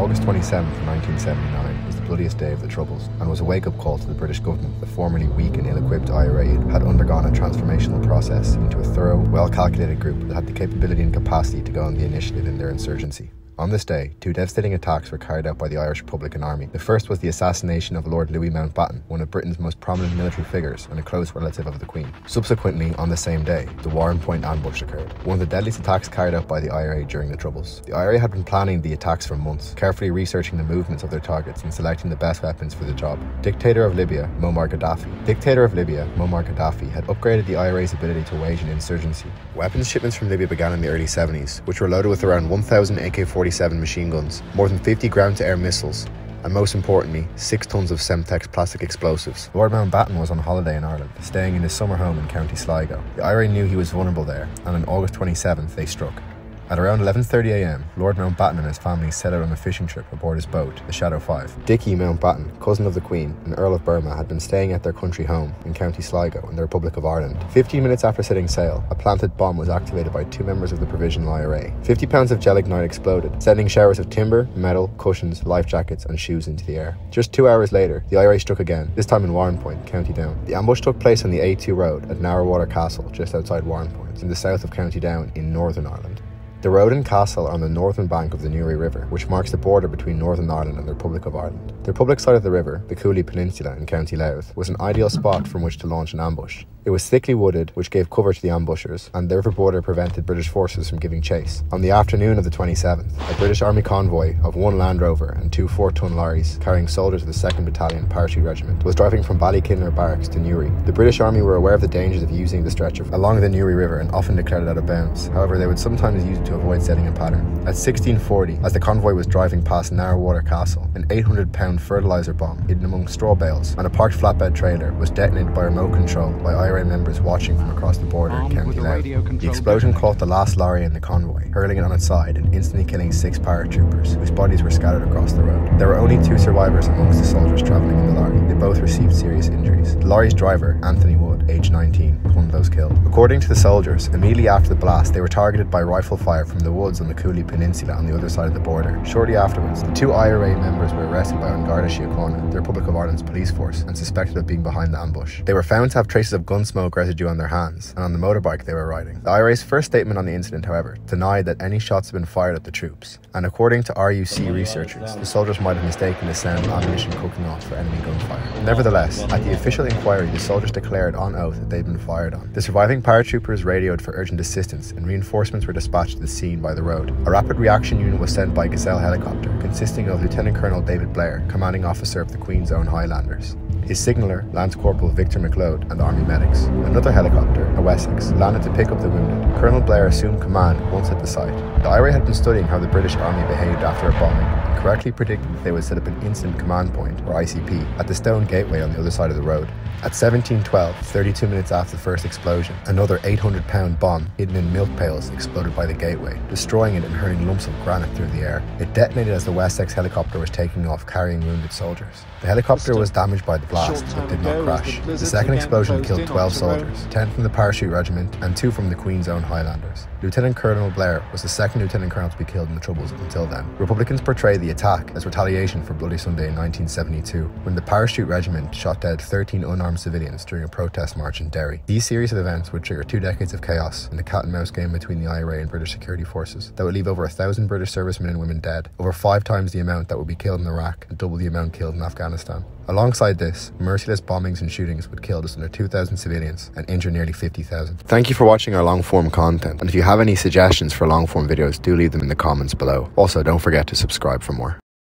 August 27th, 1979 was the bloodiest day of the Troubles and was a wake-up call to the British government that formerly weak and ill-equipped IRA had undergone a transformational process into a thorough, well-calculated group that had the capability and capacity to go on the initiative in their insurgency. On this day, two devastating attacks were carried out by the Irish Republican Army. The first was the assassination of Lord Louis Mountbatten, one of Britain's most prominent military figures and a close relative of the Queen. Subsequently, on the same day, the Warrenpoint ambush occurred, one of the deadliest attacks carried out by the IRA during the Troubles. The IRA had been planning the attacks for months, carefully researching the movements of their targets and selecting the best weapons for the job. Dictator of Libya, Momar Gaddafi had upgraded the IRA's ability to wage an insurgency. Weapons shipments from Libya began in the early 70s, which were loaded with around 1,000 AK-47 machine guns, more than 50 ground-to-air missiles, and most importantly, 6 tons of Semtex plastic explosives. Lord Mountbatten was on holiday in Ireland, staying in his summer home in County Sligo. The IRA knew he was vulnerable there, and on August 27th they struck. At around 11:30 AM, Lord Mountbatten and his family set out on a fishing trip aboard his boat, the Shadow 5. Dickie Mountbatten, cousin of the Queen and Earl of Burma, had been staying at their country home in County Sligo in the Republic of Ireland. 15 minutes after setting sail, a planted bomb was activated by 2 members of the Provisional IRA. 50 pounds of gelignite exploded, sending showers of timber, metal, cushions, life jackets and shoes into the air. Just 2 hours later, the IRA struck again, this time in Warrenpoint, County Down. The ambush took place on the A2 road at Narrator Castle, just outside Warrenpoint, in the south of County Down in Northern Ireland. The road and castle are on the northern bank of the Newry River, which marks the border between Northern Ireland and the Republic of Ireland. The Republic side of the river, the County Peninsula in County Louth, was an ideal spot from which to launch an ambush. It was thickly wooded, which gave cover to the ambushers, and the river border prevented British forces from giving chase. On the afternoon of the 27th, a British Army convoy of 1 Land Rover and 2 4-ton lorries carrying soldiers of the 2nd Battalion Parachute Regiment was driving from Ballykinler Barracks to Newry. The British Army were aware of the dangers of using the stretcher along the Newry River and often declared it out of bounds. However, they would sometimes use it to avoid setting a pattern. At 16:40, as the convoy was driving past Narrawater Castle, an 800-pound fertilizer bomb hidden among straw bales and a parked flatbed trailer was detonated by remote control by IRA members watching from across the border in County Louth. The explosion caught the last lorry in the convoy, hurling it on its side and instantly killing 6 paratroopers, whose bodies were scattered across the road. There were only 2 survivors amongst the soldiers travelling in the lorry. They both received serious injuries. The lorry's driver, Anthony Wood, aged 19, was one of those killed. According to the soldiers, immediately after the blast, they were targeted by rifle fire from the woods on the County Peninsula on the other side of the border. Shortly afterwards, the 2 IRA members were arrested by Garda Síochána, the Republic of Ireland's police force, and suspected of being behind the ambush. They were found to have traces of gun smoke residue on their hands and on the motorbike they were riding. The IRA's first statement on the incident, however, denied that any shots had been fired at the troops, and according to RUC researchers, the soldiers might have mistaken the sound of ammunition cooking off for enemy gunfire. Nevertheless, at the official inquiry, the soldiers declared on oath that they'd been fired on. The surviving paratroopers radioed for urgent assistance, and reinforcements were dispatched to the scene by the road. A rapid reaction unit was sent by Gazelle helicopter, consisting of Lieutenant Colonel David Blair, commanding officer of the Queen's Own Highlanders, his signaller, Lance Corporal Victor McLeod, and army medics. Another helicopter, a Wessex, landed to pick up the wounded. Colonel Blair assumed command once at the site. The IRA had been studying how the British Army behaved after a bombing and correctly predicted that they would set up an Incident Command Point, or ICP, at the stone gateway on the other side of the road. At 17:12, 32 minutes after the first explosion, another 800-pound bomb hidden in milk pails exploded by the gateway, destroying it and hurling lumps of granite through the air. It detonated as the Wessex helicopter was taking off, carrying wounded soldiers. The helicopter was damaged by the blast, but did not crash. The second explosion killed 12 soldiers, 10 from the Parachute Regiment and 2 from the Queen's Own Highlanders. Lieutenant Colonel Blair was the second lieutenant colonel to be killed in the Troubles until then. Republicans portrayed the attack as retaliation for Bloody Sunday in 1972, when the Parachute Regiment shot dead 13 unarmed civilians during a protest march in Derry. These series of events would trigger 2 decades of chaos in the cat-and-mouse game between the IRA and British security forces that would leave over 1,000 British servicemen and women dead, over 5 times the amount that would be killed in Iraq and double the amount killed in Afghanistan. Alongside this, merciless bombings and shootings would kill just under 2,000 civilians and injure nearly 50,000. Thank you for watching our long-form content, and if you have any suggestions for long-form videos, do leave them in the comments below. Also, don't forget to subscribe for more.